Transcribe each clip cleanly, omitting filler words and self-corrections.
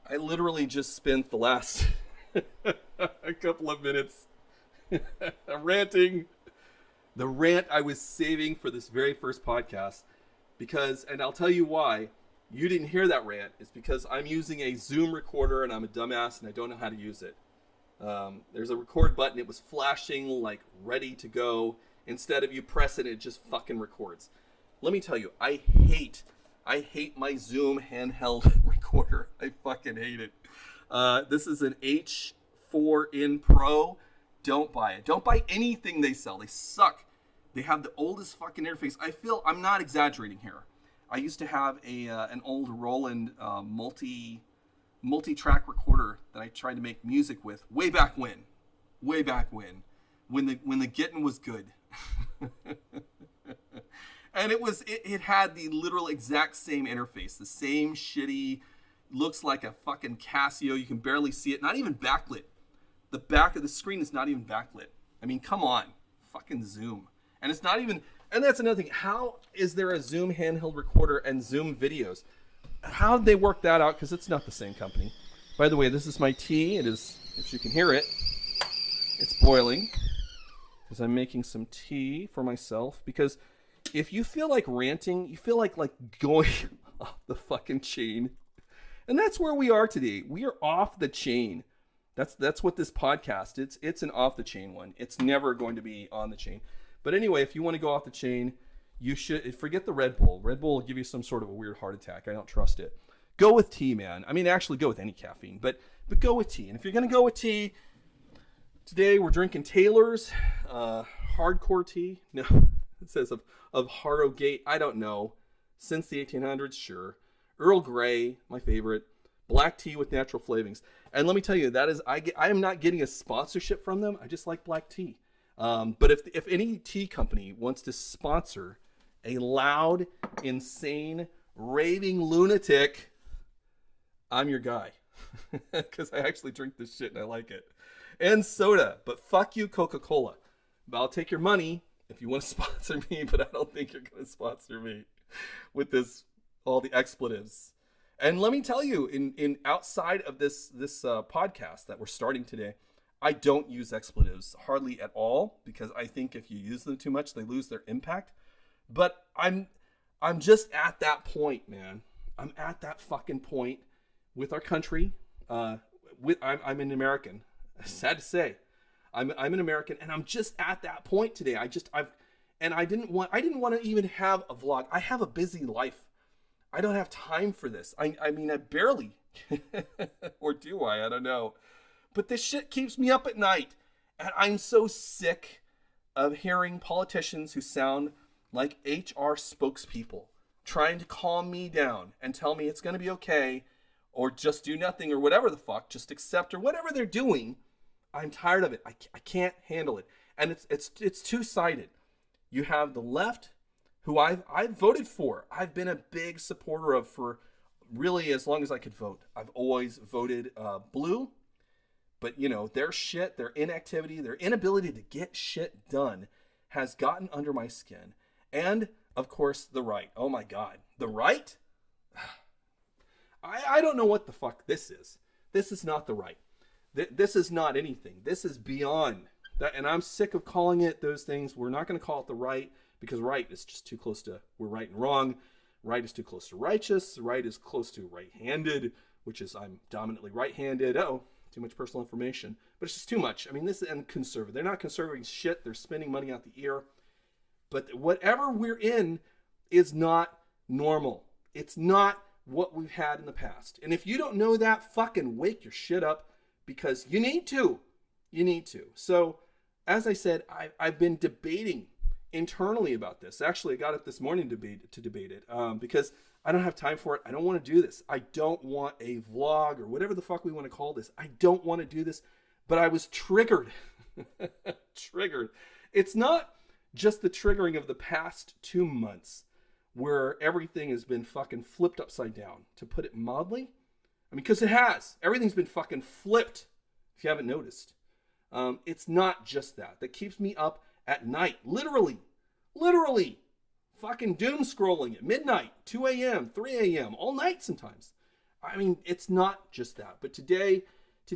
I literally just spent the last a couple of minutes ranting the rant I was saving for this very first podcast because, and I'll tell you why you didn't hear that rant. It's because I'm using a Zoom recorder and I'm a dumbass and I don't know how to use it. There's a record button. It was flashing like ready to go. Instead of you press it, it just fucking records. Let me tell you, I hate my Zoom handheld recorder. I fucking hate it. This is an H4N Pro. Don't buy it. Don't buy anything they sell. They suck. They have the oldest fucking interface. I'm not exaggerating here. I used to have an old Roland multi-track recorder that I tried to make music with way back when the getting was good. And it had the literal exact same interface, the same shitty, looks like a fucking Casio. You can barely see it. Not even backlit. The back of the screen is not even backlit. I mean, come on, fucking Zoom. And it's not even. And that's another thing. How is there a Zoom handheld recorder and Zoom videos? How did they work that out? Because it's not the same company. By the way, this is my tea. It is, if you can hear it, it's boiling. Because I'm making some tea for myself. Because if you feel like ranting, you feel like going off the fucking chain. And that's where we are today. We are off the chain. That's what this podcast, it's an off the chain one. It's never going to be on the chain. But anyway, if you want to go off the chain, you should forget the Red Bull. Red Bull will give you some sort of a weird heart attack. I don't trust it. Go with tea, man. I mean, actually go with any caffeine, but go with tea. And if you're going to go with tea, today we're drinking Taylor's hardcore tea. No, it says of Harrogate. I don't know. Since the 1800s, sure. Earl Grey, my favorite. Black tea with natural flavorings. And let me tell you, that is, I am not getting a sponsorship from them. I just like black tea. But if any tea company wants to sponsor a loud, insane, raving lunatic, I'm your guy. Because I actually drink this shit and I like it. And soda. But fuck you, Coca-Cola. But I'll take your money if you want to sponsor me, but I don't think you're going to sponsor me with this, all the expletives. And let me tell you, in outside of this podcast that we're starting today, I don't use expletives hardly at all because I think if you use them too much, they lose their impact. But I'm just at that point, man. I'm at that fucking point with our country. I'm an American. Sad to say, I'm an American, and I'm just at that point today. I didn't want to even have a vlog. I have a busy life. I don't have time for this. I mean, I barely, or do I? I don't know. But this shit keeps me up at night. And I'm so sick of hearing politicians who sound like HR spokespeople trying to calm me down and tell me it's going to be okay, or just do nothing, or whatever the fuck, just accept, or whatever they're doing. I'm tired of it. I can't handle it. And it's two-sided. You have the left, who I've voted for. I've been a big supporter of for really as long as I could vote. I've always voted blue. But, you know, their shit, their inactivity, their inability to get shit done has gotten under my skin. And, of course, the right. Oh, my God. The right? I don't know what the fuck this is. This is not the right. This is not anything. This is beyond that. And I'm sick of calling it those things. We're not going to call it the right. Because right is just too close to, we're right and wrong. Right is too close to righteous. Right is close to right-handed, which is I'm dominantly right-handed. Oh, too much personal information. But it's just too much. I mean, this is and conservative. They're not conserving shit. They're spending money out the ear. But whatever we're in is not normal. It's not what we've had in the past. And if you don't know that, fucking wake your shit up because you need to. You need to. So, as I said, I've been debating internally about this. Actually, I got up this morning to debate it because I don't have time for it. I don't want to do this. I don't want a vlog or whatever the fuck we want to call this. I don't want to do this, but I was triggered. Triggered. It's not just the triggering of the past 2 months where everything has been fucking flipped upside down, to put it mildly. I mean, because it has. Everything's been fucking flipped, if you haven't noticed. It's not just that. That keeps me up at night, literally, fucking doom scrolling at midnight, 2 a.m., 3 a.m., all night sometimes. I mean, it's not just that. But today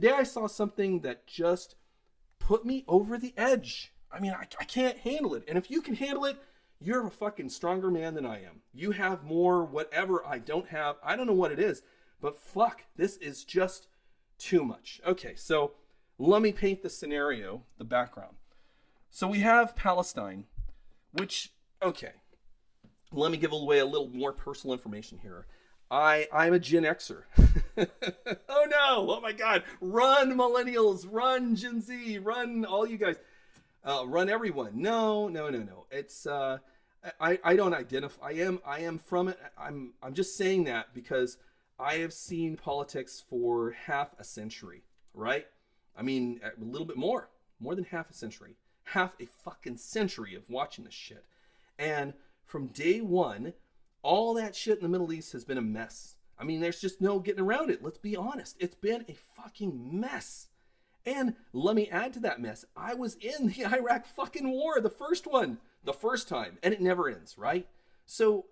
I saw something that just put me over the edge. I mean, I can't handle it. And if you can handle it, you're a fucking stronger man than I am. You have more whatever I don't have. I don't know what it is, but fuck, this is just too much. Okay, so let me paint the scenario, the background. So we have Palestine, which, okay, let me give away a little more personal information here. I'm a Gen Xer. Oh no, oh my God. Run millennials, run Gen Z, run all you guys. Run everyone. No. It's, I don't identify. I am from it. I'm just saying that because I have seen politics for half a century, right? I mean, a little bit more than half a century, half a fucking century of watching this shit. And from day one, all that shit in the Middle East has been a mess. I mean, there's just no getting around it. Let's be honest. It's been a fucking mess. And let me add to that mess. I was in the Iraq fucking war, the first one, the first time, and it never ends, right? So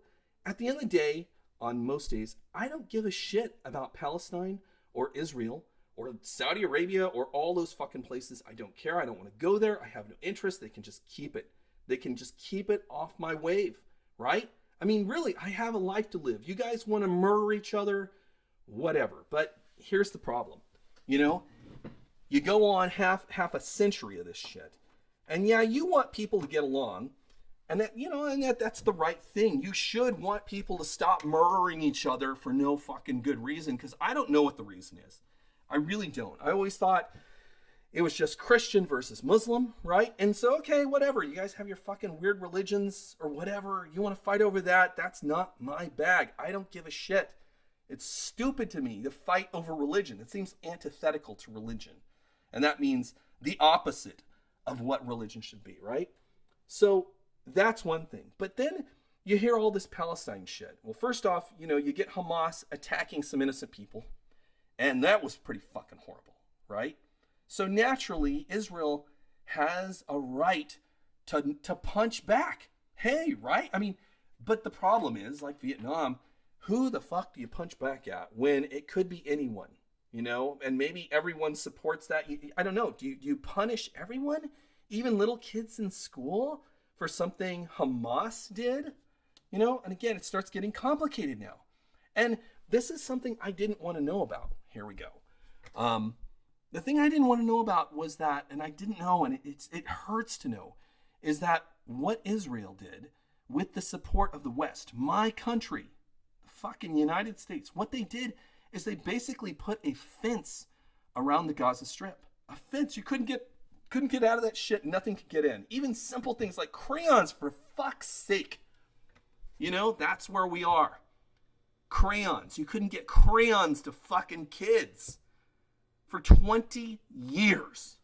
at the end of the day, on most days, I don't give a shit about Palestine or Israel or Saudi Arabia or all those fucking places. I don't care. I don't want to go there. I have no interest. They can just keep it. They can just keep it off my wave, right? I mean, really, I have a life to live. You guys want to murder each other, whatever. But here's the problem. You know, you go on half a century of this shit. And yeah, you want people to get along. And that, you know, and that's the right thing. You should want people to stop murdering each other for no fucking good reason. Because I don't know what the reason is. I really don't. I always thought it was just Christian versus Muslim, right? And so, okay, whatever. You guys have your fucking weird religions or whatever. You want to fight over that? That's not my bag. I don't give a shit. It's stupid to me to fight over religion. It seems antithetical to religion. And that means the opposite of what religion should be, right? So that's one thing. But then you hear all this Palestine shit. Well, first off, you know, you get Hamas attacking some innocent people. And that was pretty fucking horrible, right? So naturally, Israel has a right to punch back. Hey, right? I mean, but the problem is, like Vietnam, who the fuck do you punch back at when it could be anyone, you know? And maybe everyone supports that. I don't know. Do you punish everyone? Even little kids in school for something Hamas did? You know? And again, it starts getting complicated now. And this is something I didn't want to know about. Here we go. The thing I didn't want to know about was that, and I didn't know, and it hurts to know, is that what Israel did with the support of the West, my country, the fucking United States, what they did is they basically put a fence around the Gaza Strip. A fence. You couldn't get out of that shit. Nothing could get in. Even simple things like crayons, for fuck's sake. You know, that's where we are. Crayons. You couldn't get crayons to fucking kids. For 20 years.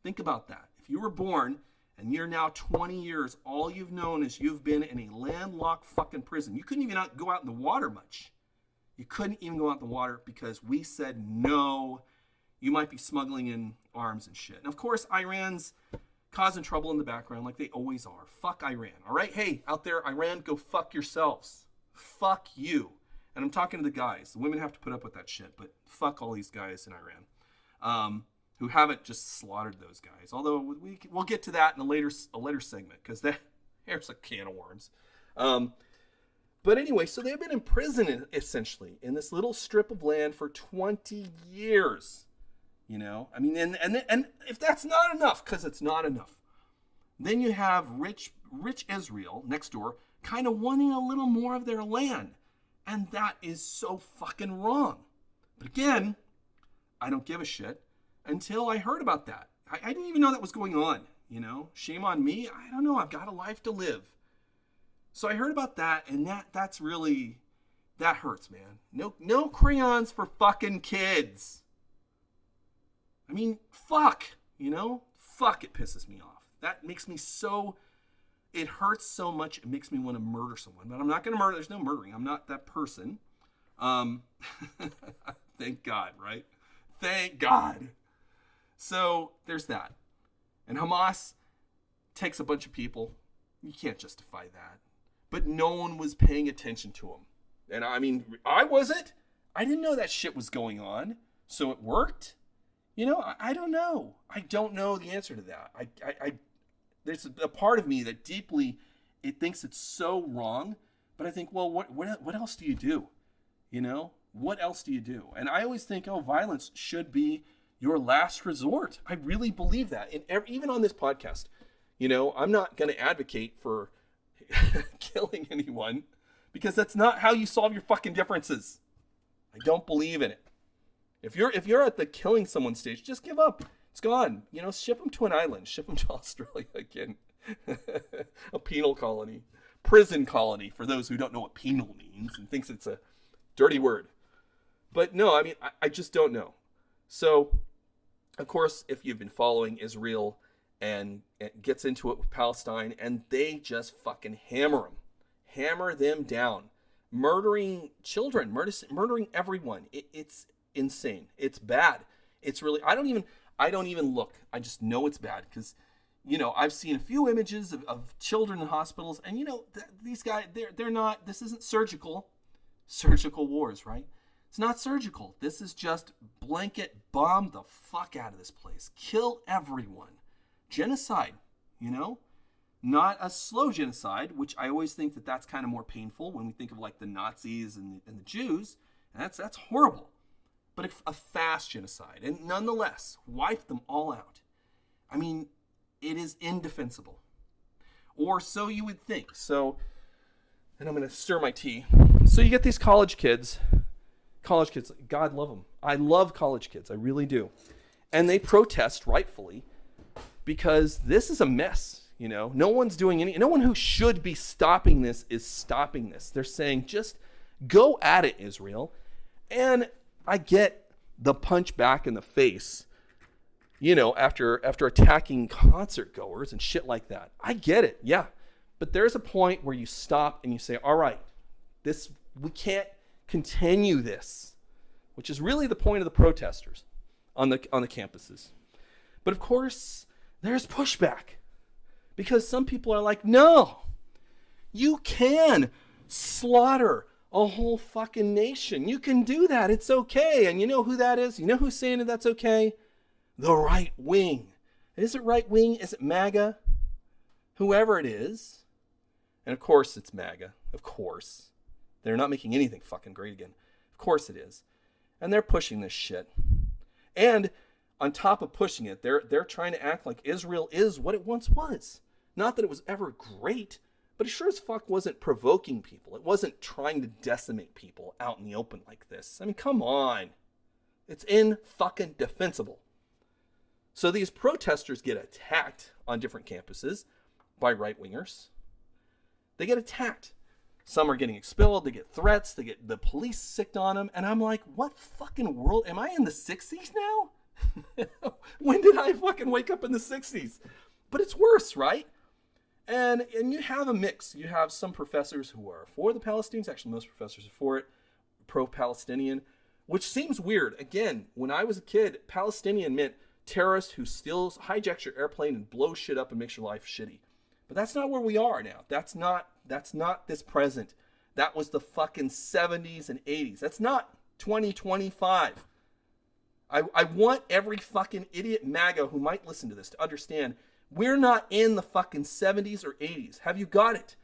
Think about that. If you were born and you're now 20 years, all you've known is you've been in a landlocked fucking prison. You couldn't even go out in the water much. You couldn't even go out in the water because we said no, you might be smuggling in arms and shit. And of course, Iran's causing trouble in the background like they always are. Fuck Iran. All right? Hey, out there, Iran, go fuck yourselves. Fuck you. And I'm talking to the guys. The women have to put up with that shit, but fuck all these guys in Iran, who haven't just slaughtered those guys. Although we'll get to that in a later segment, because there's a can of worms. But anyway, so they've been in prison essentially in this little strip of land for 20 years. You know, I mean, and if that's not enough, because it's not enough, then you have rich Israel next door, kind of wanting a little more of their land. And that is so fucking wrong. But again, I don't give a shit until I heard about that. I didn't even know that was going on, you know? Shame on me. I don't know. I've got a life to live. So I heard about that, and that's really, that hurts, man. No crayons for fucking kids. I mean, fuck, you know? Fuck, it pisses me off. That makes me so... It hurts so much, it makes me want to murder someone. But I'm not going to murder. There's no murdering. I'm not that person. Thank God, right? Thank God. So there's that. And Hamas takes a bunch of people. You can't justify that. But no one was paying attention to them. And I mean, I wasn't. I didn't know that shit was going on. So it worked? You know, I don't know. I don't know the answer to that. There's a part of me that deeply, it thinks it's so wrong. But I think, well, what else do you do? You know, what else do you do? And I always think, oh, violence should be your last resort. I really believe that. And even on this podcast, you know, I'm not going to advocate for killing anyone because that's not how you solve your fucking differences. I don't believe in it. If you're at the killing someone stage, just give up. It's gone. You know, ship them to an island. Ship them to Australia again. A penal colony. Prison colony, for those who don't know what penal means and thinks it's a dirty word. But no, I mean, I just don't know. So, of course, if you've been following Israel and it gets into it with Palestine, and they just fucking hammer them down, murdering children, murdering everyone. It's insane. It's bad. It's really, I don't even look. I just know it's bad because, you know, I've seen a few images of children in hospitals, and you know, these guys, they're not, this isn't surgical wars, right? It's not surgical. This is just blanket bomb the fuck out of this place. Kill everyone. Genocide, you know? Not a slow genocide, which I always think that's kind of more painful when we think of like the Nazis and the Jews. And that's horrible. But a fast genocide. And nonetheless, wipe them all out. I mean, it is indefensible. Or so you would think. So, and I'm going to stir my tea. So you get these college kids, God love them. I love college kids. I really do. And they protest rightfully because this is a mess. You know, no one who should be stopping this is stopping this. They're saying, just go at it, Israel. And I get the punch back in the face, you know, after attacking concert goers and shit like that. I get it. Yeah. But there's a point where you stop and you say, all right, we can't continue this, which is really the point of the protesters on the campuses. But of course, there's pushback. Because some people are like, no, you can slaughter a whole fucking nation. You can do that. It's okay. And you know who that is? You know who's saying that that's okay? The right wing. Is it right wing? Is it MAGA? Whoever it is. And of course it's MAGA. Of course. They're not making anything fucking great again. Of course it is. And they're pushing this shit. And on top of pushing it, they're trying to act like Israel is what it once was. Not that it was ever great, but it sure as fuck wasn't provoking people. It wasn't trying to decimate people out in the open like this. I mean, come on. It's fucking defensible. So these protesters get attacked on different campuses by right-wingers. They get attacked. Some are getting expelled. They get threats. They get the police sicked on them. And I'm like, what fucking world? Am I in the 60s now? When did I fucking wake up in the 60s? But it's worse, right? And you have a mix. You have some professors who are for the Palestinians. Actually, most professors are for it. Pro-Palestinian. Which seems weird. Again, when I was a kid, Palestinian meant terrorist who hijacks your airplane and blows shit up and makes your life shitty. But that's not where we are now. That's not this present. That was the fucking 70s and 80s. That's not 2025. I want every fucking idiot MAGA who might listen to this to understand we're not in the fucking 70s or 80s. Have you got it?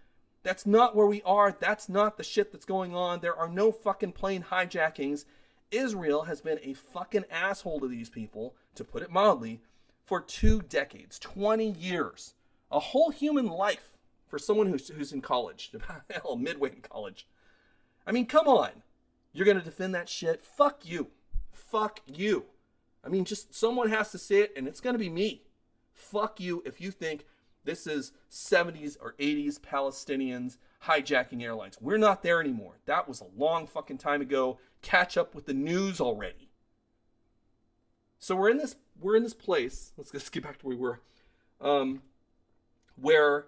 That's not where we are. That's not the shit that's going on. There are no fucking plane hijackings. Israel has been a fucking asshole to these people, to put it mildly, for 2 decades, 20 years. A whole human life for someone who's in college. Hell, midway in college. I mean, come on. You're going to defend that shit? Fuck you. Fuck you. I mean, just someone has to say it, and it's going to be me. Fuck you if you think this is 70s or 80s Palestinians hijacking airlines. We're not there anymore. That was a long fucking time ago. Catch up with the news already. So we're in this place. Let's get back to where we were. Where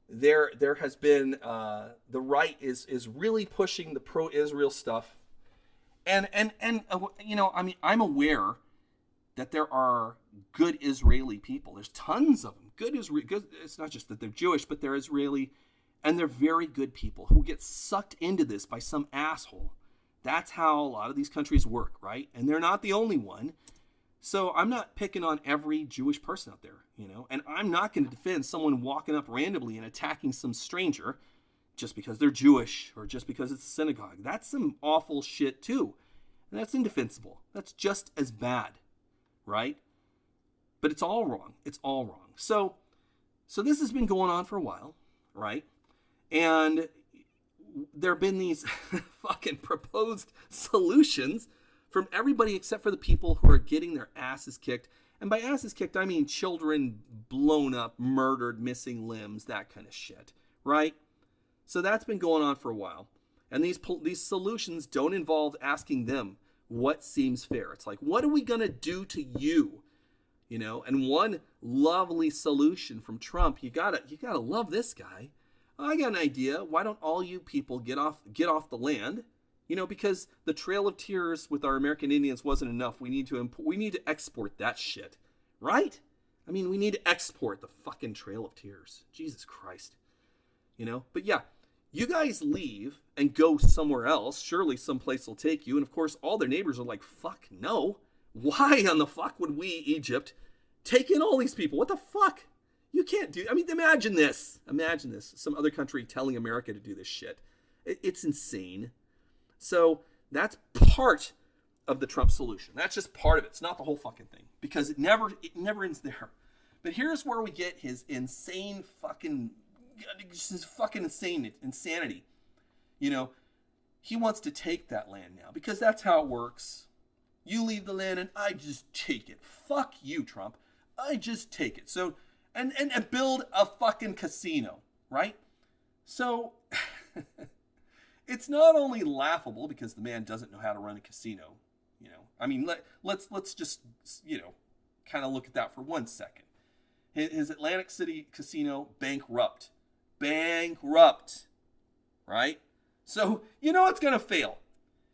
there has been the right is really pushing the pro-Israel stuff. And you know, I mean, I'm aware that there are good Israeli people. There's tons of them. Good. It's not just that they're Jewish, but they're Israeli, and they're very good people who get sucked into this by some asshole That's how a lot of these countries work, right? And they're not the only one. So I'm not picking on every Jewish person out there, you know, and I'm not going to defend someone walking up randomly and attacking some stranger just because they're Jewish or just because it's a synagogue. That's some awful shit too. And that's indefensible. That's just as bad, right? But it's all wrong. It's all wrong. So this has been going on for a while, right? And there have been these fucking proposed solutions from everybody except for the people who are getting their asses kicked. And by asses kicked, I mean children blown up, murdered, missing limbs, that kind of shit, right? So that's been going on for a while. And these solutions don't involve asking them what seems fair. It's like, what are we going to do to you? You know, and one lovely solution from Trump, you gotta love this guy. I got an idea. Why don't all you people get off the land? You know, because the Trail of Tears with our American Indians wasn't enough. We need to export that shit, right? I mean, we need to export the fucking Trail of Tears. Jesus Christ, you know. But yeah, you guys leave and go somewhere else. Surely someplace will take you. And of course, all their neighbors are like, "Fuck no! Why on the fuck would we, Egypt, take in all these people? What the fuck? You can't do." I mean, imagine this. Imagine this. Some other country telling America to do this shit. It's insane. So that's part of the Trump solution. That's just part of it. It's not the whole fucking thing because it never ends there. But here's where we get his insanity. You know, he wants to take that land now because that's how it works. You leave the land and I just take it. Fuck you, Trump. I just take it. So and build a fucking casino, right? So it's not only laughable because the man doesn't know how to run a casino, you know. I mean, let's just, you know, kind of look at that for 1 second. His Atlantic City casino bankrupt, right? So you know it's gonna fail.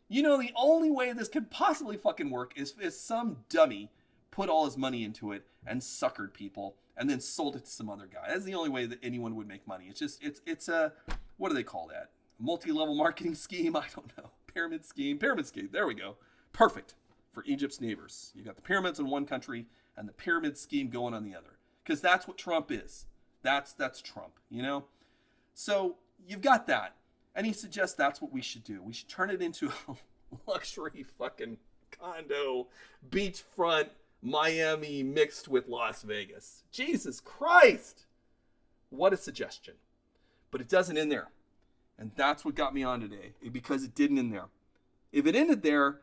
You know the only way this could possibly fucking work is some dummy put all his money into it and suckered people and then sold it to some other guy. That's the only way that anyone would make money. It's a, what do they call that? Multi-level marketing scheme? I don't know. Pyramid scheme. There we go. Perfect for Egypt's neighbors. You got the pyramids in one country and the pyramid scheme going on the other. Because that's what Trump is. That's Trump, you know? So you've got that. And he suggests that's what we should do. We should turn it into a luxury fucking condo, beachfront, Miami mixed with Las Vegas. Jesus Christ! What a suggestion. But it doesn't end there. And that's what got me on today, because it didn't end there. If it ended there,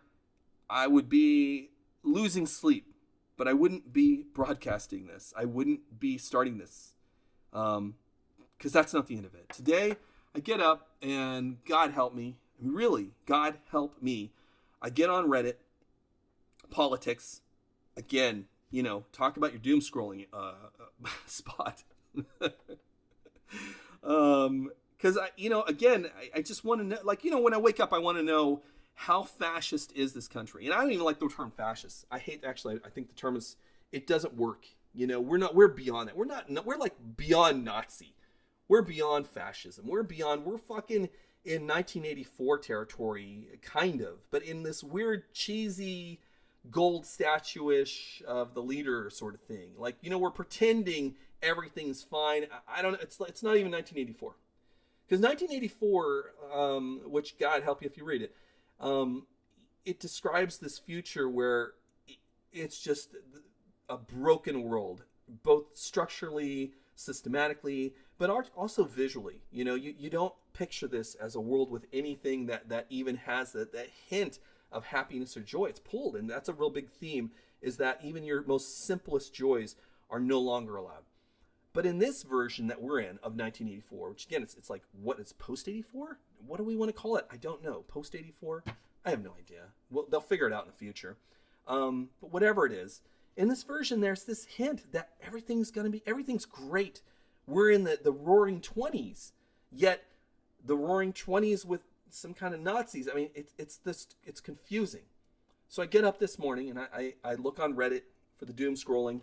I would be losing sleep, but I wouldn't be broadcasting this. I wouldn't be starting this, because that's not the end of it. Today, I get up and God help me, really, God help me. I get on Reddit, politics, again, you know, talk about your doom scrolling spot. Because, you know, again, I just want to know, like, you know, when I wake up, I want to know how fascist is this country. And I don't even like the term fascist. I think the term is, it doesn't work. You know, we're beyond that. We're like beyond Nazi. We're beyond fascism. We're fucking in 1984 territory, kind of, but in this weird, cheesy, gold statue-ish of the leader sort of thing. Like, you know, we're pretending everything's fine. I don't know. It's not even 1984. Because 1984, which God help you if you read it, it describes this future where it's just a broken world, both structurally, systematically, but also visually. You know, you don't picture this as a world with anything that even has that hint of happiness or joy. It's pulled, and that's a real big theme, is that even your most simplest joys are no longer allowed. But in this version that we're in of 1984, which again, it's like, what is post-84? What do we want to call it? I don't know. Post-84? I have no idea. Well, they'll figure it out in the future. But whatever it is, in this version, there's this hint that everything's great. We're in the roaring 20s, yet the roaring 20s with some kind of Nazis. I mean, it's confusing. So I get up this morning and I look on Reddit for the doom scrolling.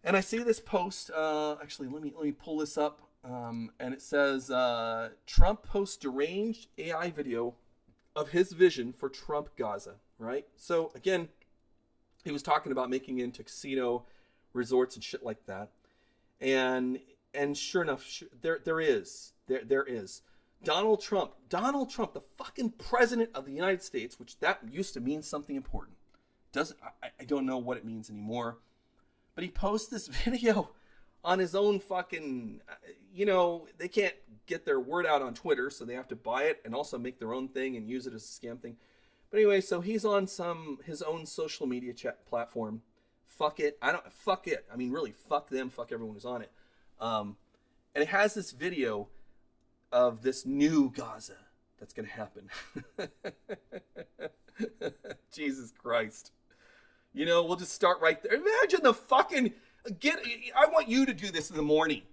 And I see this post, actually, let me pull this up, and it says, Trump posts deranged AI video of his vision for Trump Gaza, right? So again, he was talking about making it into casino resorts and shit like that. And sure enough, there is Donald Trump, the fucking president of the United States, which that used to mean something important. I don't know what it means anymore. But he posts this video on his own fucking, they can't get their word out on Twitter, so they have to buy it and also make their own thing and use it as a scam thing. But anyway, so he's on his own social media chat platform. Fuck it. I mean, really, fuck them. Fuck everyone who's on it. And it has this video of this new Gaza that's going to happen. Jesus Christ. We'll just start right there. Imagine the fucking... I want you to do this in the morning.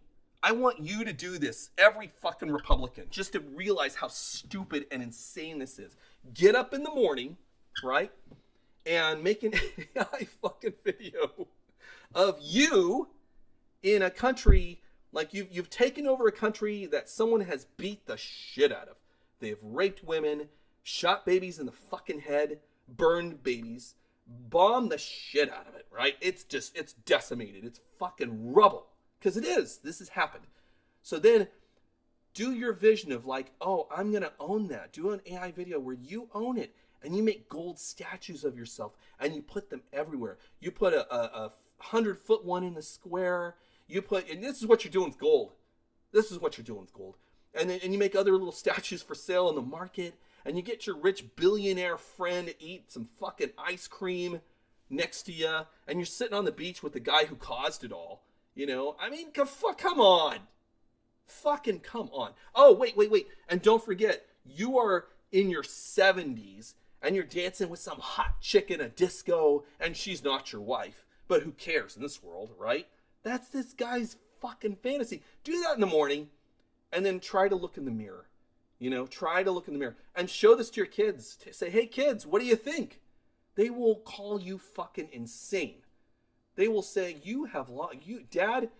I want you to do this, every fucking Republican, just to realize how stupid and insane this is. Get up in the morning, right? And make an AI fucking video of you in a country, like you've taken over a country that someone has beat the shit out of. They've raped women, shot babies in the fucking head, burned babies, bombed the shit out of it, right? It's decimated. It's fucking rubble. Because it is. This has happened. So then do your vision of like, oh, I'm going to own that. Do an AI video where you own it. And you make gold statues of yourself. And you put them everywhere. You put a 100-foot one in the square. And this is what you're doing with gold. This is what you're doing with gold. And you make other little statues for sale in the market. And you get your rich billionaire friend to eat some fucking ice cream next to you. And you're sitting on the beach with the guy who caused it all. I mean, come on. Fucking come on. Oh, wait. And don't forget, you are in your 70s and you're dancing with some hot chick in a disco and she's not your wife. But who cares in this world, right? That's this guy's fucking fantasy. Do that in the morning and then try to look in the mirror. Try to look in the mirror and show this to your kids. Say, hey, kids, what do you think? They will call you fucking insane. They will say, Dad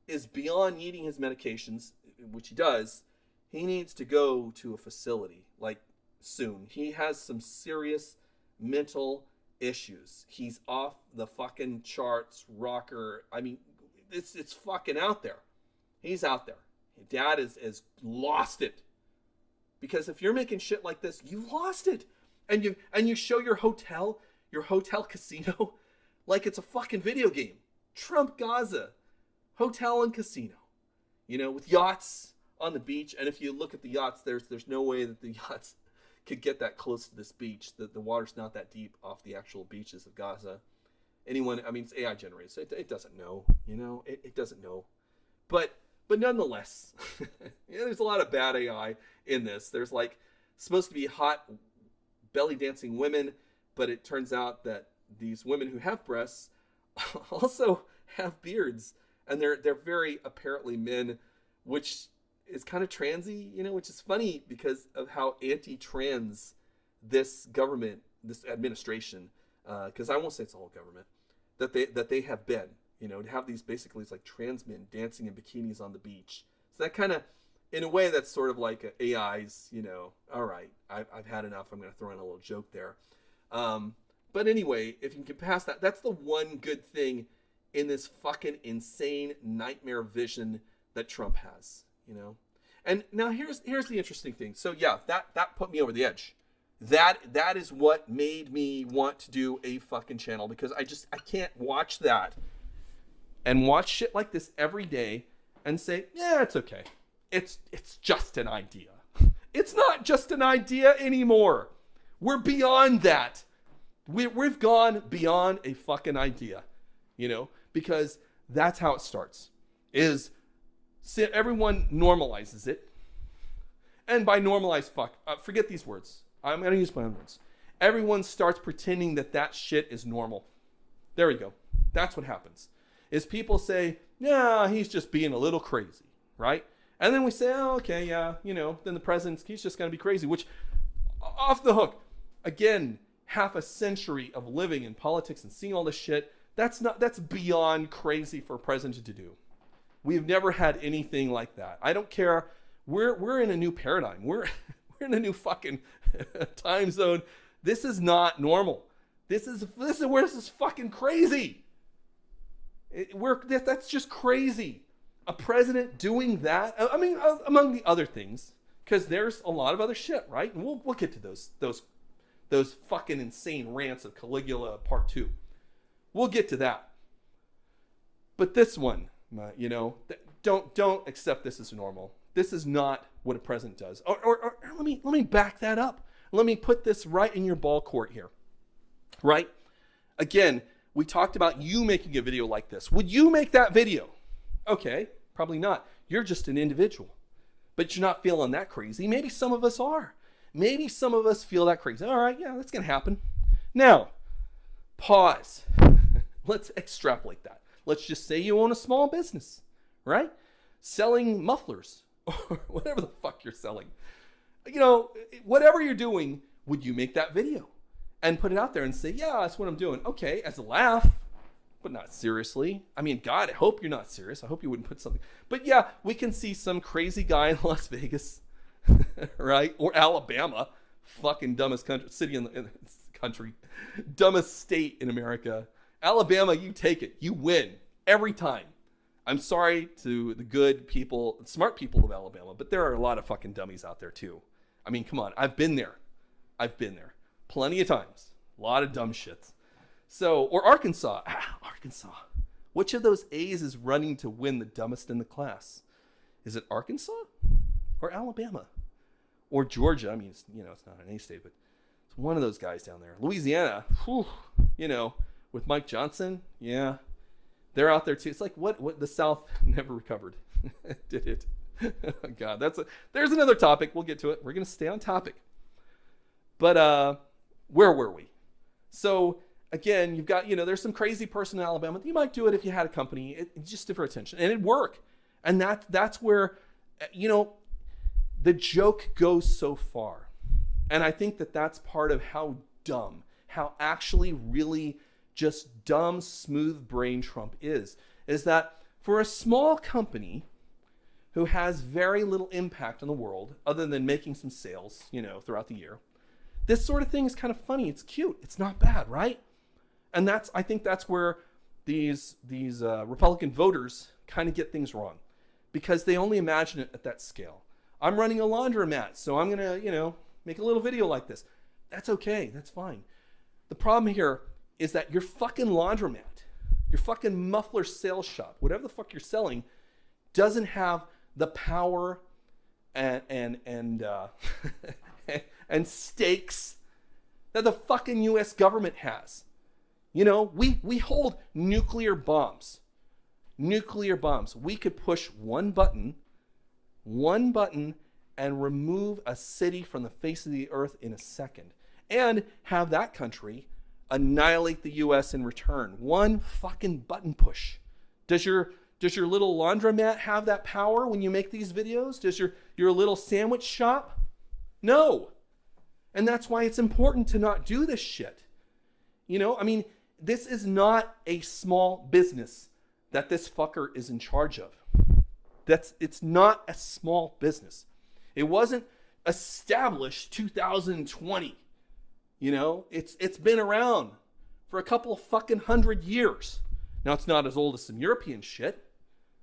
is beyond needing his medications, which he does. He needs to go to a facility, like, soon. He has some serious mental issues. He's off the fucking charts, rocker. I mean, it's fucking out there. He's out there. Dad has lost it. Because if you're making shit like this, you've lost it. And you show your hotel casino, like it's a fucking video game. Trump Gaza. Hotel and casino. With yachts on the beach. And if you look at the yachts, there's no way that the yachts could get that close to this beach. The water's not that deep off the actual beaches of Gaza. It's AI generated, so it doesn't know. It doesn't know. But nonetheless, there's a lot of bad AI in this. There's like supposed to be hot belly dancing women, but it turns out that these women who have breasts also have beards, and they're very apparently men, which is kind of transy, which is funny because of how anti-trans this government, this administration, because I won't say it's the whole government, that they have been, to have these basically it's like trans men dancing in bikinis on the beach. So that kind of, in a way, that's sort of like AI's, all right, I've had enough. I'm going to throw in a little joke there. But anyway, if you can get past that, that's the one good thing in this fucking insane nightmare vision that Trump has, And now here's the interesting thing. So yeah, that put me over the edge. That is what made me want to do a fucking channel, because I can't watch that and watch shit like this every day and say, yeah, it's okay. It's just an idea. It's not just an idea anymore. We're beyond that. We've gone beyond a fucking idea, because that's how it starts. Everyone normalizes it. And by normalize, forget these words. I'm going to use my own words. Everyone starts pretending that shit is normal. There we go. That's what happens. Is people say, yeah, he's just being a little crazy, right? And then we say, oh, okay, yeah, then the president's, he's just going to be crazy, which, off the hook, again, half a century of living in politics and seeing all this shit, that's beyond crazy for a president to do. We've never had anything like that. I don't care. We're in a new paradigm. We're We're in a new fucking time zone. This is not normal. This is where this is fucking crazy. That's just crazy. A president doing that. I mean, among the other things, because there's a lot of other shit, right? And we'll get to those fucking insane rants of Caligula Part 2. We'll get to that. But this one, don't accept this as normal. This is not what a president does. Or let me back that up. Let me put this right in your ball court here. Right? Again, we talked about you making a video like this. Would you make that video? Okay, probably not. You're just an individual. But you're not feeling that crazy. Maybe some of us are. Maybe some of us feel that crazy. All right, yeah, that's going to happen. Now, pause. Let's extrapolate that. Let's just say you own a small business, right? Selling mufflers or whatever the fuck you're selling. Whatever you're doing, would you make that video and put it out there and say, yeah, that's what I'm doing? Okay, as a laugh, but not seriously. I mean, God, I hope you're not serious. I hope you wouldn't put something. But yeah, we can see some crazy guy in Las Vegas, right? Or Alabama, fucking dumbest city in the country, dumbest state in America. Alabama, you take it. You win every time. I'm sorry to the good people, smart people of Alabama, but there are a lot of fucking dummies out there too. I mean, come on. I've been there. Plenty of times. A lot of dumb shits. So, or Arkansas. Arkansas. Which of those A's is running to win the dumbest in the class? Is it Arkansas or Alabama or Georgia? I mean, it's not an A state, but it's one of those guys down there. Louisiana, with Mike Johnson. Yeah, they're out there too. It's like what the South never recovered. Did it? Oh, God, there's another topic. We'll get to it. We're going to stay on topic. But where were we? So again, you've got, there's some crazy person in Alabama. You might do it if you had a company, just for attention, and it'd work. And that's where, the joke goes so far. And I think that's part of how actually really just dumb, smooth brain Trump is that for a small company who has very little impact on the world other than making some sales, throughout the year, this sort of thing is kind of funny. It's cute. It's not bad, right? And I think that's where these Republican voters kind of get things wrong, because they only imagine it at that scale. I'm running a laundromat, so I'm going to, make a little video like this. That's okay. That's fine. The problem here is that your fucking laundromat, your fucking muffler sales shop, whatever the fuck you're selling, doesn't have the power and and stakes that the fucking U.S. government has. We hold nuclear bombs. We could push one button and remove a city from the face of the earth in a second, and have that country annihilate the U.S. in return. One fucking button push. Does your little laundromat have that power when you make these videos? Does your little sandwich shop? No. And that's why it's important to not do this shit. This is not a small business that this fucker is in charge of. It's not a small business. It wasn't established 2020. It's been around for a couple of fucking 100 years. Now, it's not as old as some European shit.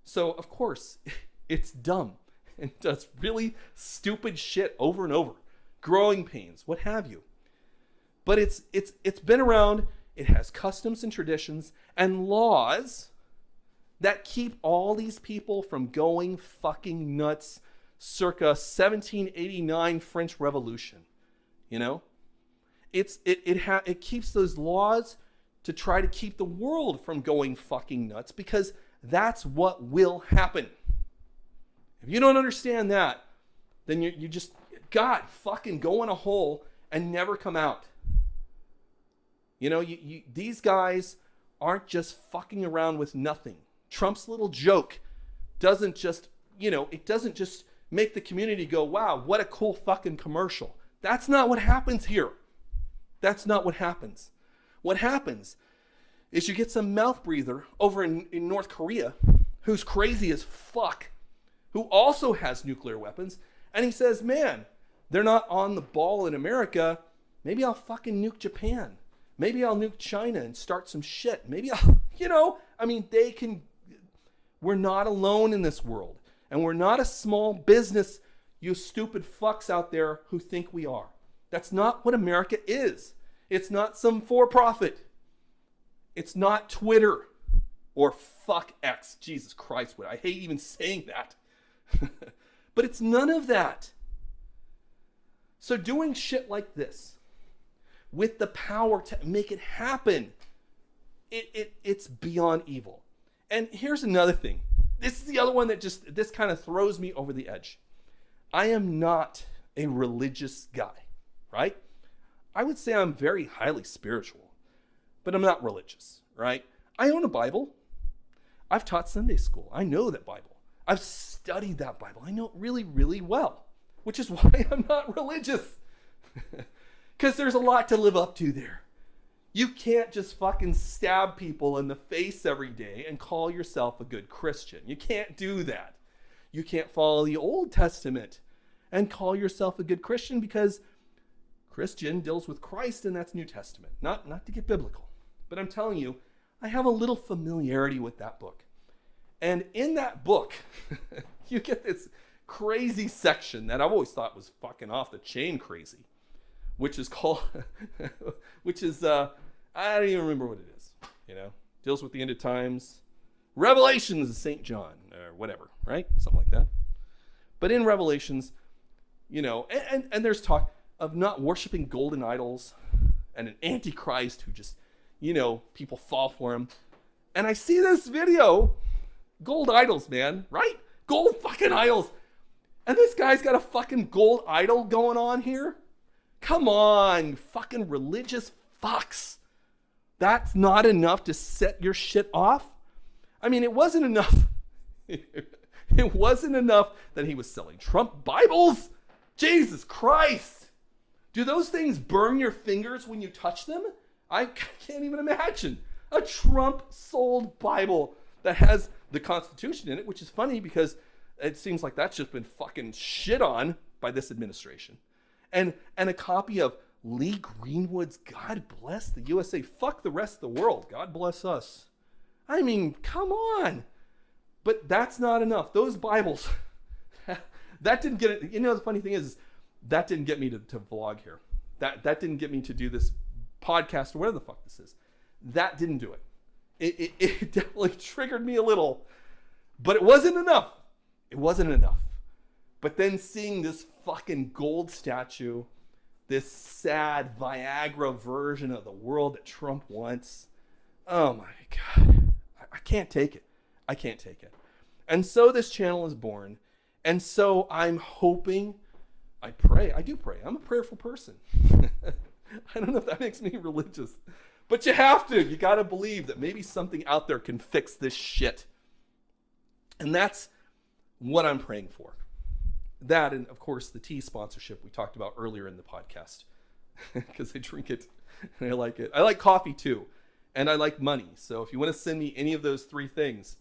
So, of course, it's dumb and does really stupid shit over and over. Growing pains, what have you. But it's been around. It has customs and traditions and laws that keep all these people from going fucking nuts circa 1789 French Revolution. It keeps those laws to try to keep the world from going fucking nuts, because that's what will happen. If you don't understand that, then you just, God, fucking go in a hole and never come out. These guys aren't just fucking around with nothing. Trump's little joke doesn't just make the community go, wow, what a cool fucking commercial. That's not what happens here. That's not what happens. What happens is you get some mouth breather over in North Korea who's crazy as fuck, who also has nuclear weapons, and he says, man, they're not on the ball in America, maybe I'll fucking nuke Japan. Maybe I'll nuke China and start some shit. Maybe I'll, we're not alone in this world. And we're not a small business, you stupid fucks out there who think we are. That's not what America is. It's not some for-profit. It's not Twitter or fuck X. Jesus Christ, I hate even saying that. But it's none of that. So doing shit like this, with the power to make it happen, it's beyond evil. And here's another thing. This is the other one that this kind of throws me over the edge. I am not a religious guy, right? I would say I'm very highly spiritual, but I'm not religious, right? I own a Bible. I've taught Sunday school. I know that Bible. I've studied that Bible. I know it really, really well, which is why I'm not religious. Because there's a lot to live up to there. You can't just fucking stab people in the face every day and call yourself a good Christian. You can't do that. You can't follow the Old Testament and call yourself a good Christian, because Christian deals with Christ, and that's New Testament. Not to get biblical, but I'm telling you, I have a little familiarity with that book. And in that book, you get this crazy section that I've always thought was fucking off the chain crazy, which is called, I don't even remember what it is, deals with the end of times, Revelations of St. John, or whatever, right? Something like that. But in Revelations, and there's talk of not worshiping golden idols and an antichrist who just, people fall for him. And I see this video, gold idols, man, right? Gold fucking idols. And this guy's got a fucking gold idol going on here. Come on, fucking religious fucks. That's not enough to set your shit off? I mean, it wasn't enough. It wasn't enough that he was selling Trump Bibles. Jesus Christ. Do those things burn your fingers when you touch them? I can't even imagine. A Trump sold Bible that has the Constitution in it, which is funny because it seems like that's just been fucking shit on by this administration. And a copy of Lee Greenwood's God Bless the USA. Fuck the rest of the world. God bless us. I mean, come on. But that's not enough. Those Bibles, that didn't get it. The funny thing is that didn't get me to vlog here. That didn't get me to do this podcast or whatever the fuck this is. That didn't do it. It definitely triggered me a little, but it wasn't enough. It wasn't enough. But then seeing this fucking gold statue, this sad Viagra version of the world that Trump wants, oh my God, I can't take it. I can't take it. And so this channel is born. And so I'm hoping, I do pray. I'm a prayerful person. I don't know if that makes me religious, but you have to. You got to believe that maybe something out there can fix this shit. And that's what I'm praying for. That, and of course the tea sponsorship we talked about earlier in the podcast, because I drink it and I like it. I like coffee too, and I like money. So if you want to send me any of those three things,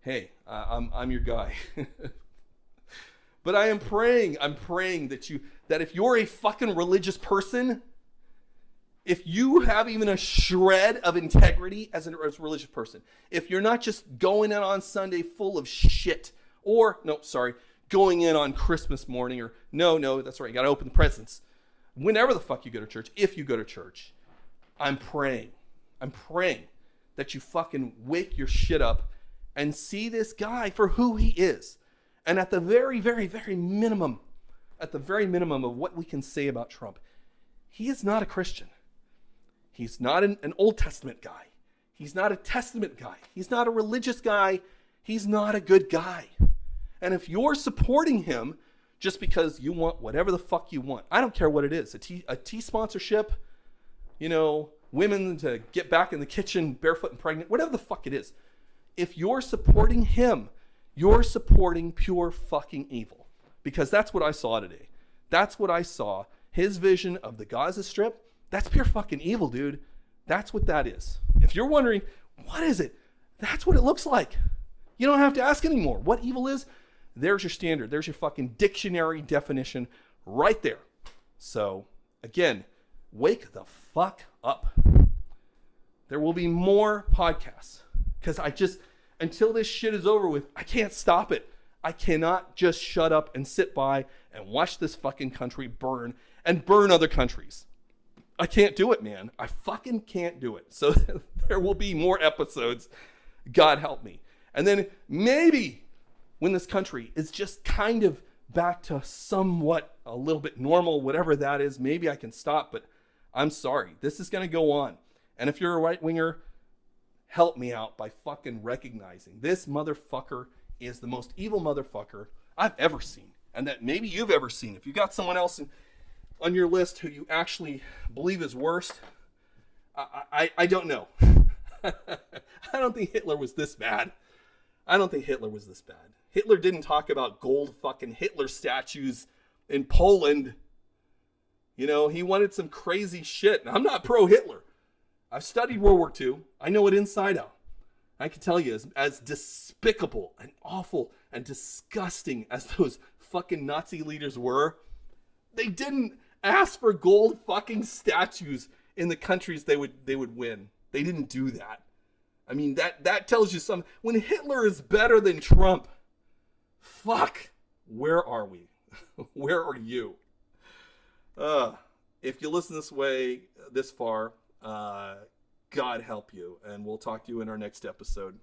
hey, I'm your guy. But I'm praying that if you're a fucking religious person, if you have even a shred of integrity as a religious person, if you're not just going in on Sunday full of shit, going in on Christmas morning, or no, that's right, you got to open the presents. Whenever the fuck you go to church, if you go to church, I'm praying that you fucking wake your shit up and see this guy for who he is. And at the very, very, very minimum, of what we can say about Trump, he is not a Christian. He's not an Old Testament guy. He's not a Testament guy. He's not a religious guy. He's not a good guy. And if you're supporting him just because you want whatever the fuck you want, I don't care what it is, a tea sponsorship, women to get back in the kitchen barefoot and pregnant, whatever the fuck it is. If you're supporting him, you're supporting pure fucking evil. Because that's what I saw today. That's what I saw. His vision of the Gaza Strip, that's pure fucking evil, dude. That's what that is. If you're wondering, what is it? That's what it looks like. You don't have to ask anymore. What evil is? There's your standard. There's your fucking dictionary definition right there. So, again, wake the fuck up. There will be more podcasts because until this shit is over with, I can't stop it. I cannot just shut up and sit by and watch this fucking country burn and burn other countries. I can't do it, man. I fucking can't do it. So there will be more episodes. God help me. And then maybe when this country is just kind of back to somewhat a little bit normal, whatever that is, maybe I can stop. But I'm sorry. This is going to go on. And if you're a right-winger, help me out by fucking recognizing this motherfucker is the most evil motherfucker I've ever seen. And that maybe you've ever seen. If you got someone else on your list who you actually believe is worst, I don't know. I don't think Hitler was this bad. Hitler didn't talk about gold fucking Hitler statues in Poland. You know, he wanted some crazy shit. And I'm not pro-Hitler. I've studied World War II. I know it inside out. I can tell you, as despicable and awful and disgusting as those fucking Nazi leaders were, they didn't ask for gold fucking statues in the countries they would win. They didn't do that. I mean, that tells you something. When Hitler is better than Trump, fuck, where are we? Where are you? If you listen this far, God help you, and we'll talk to you in our next episode.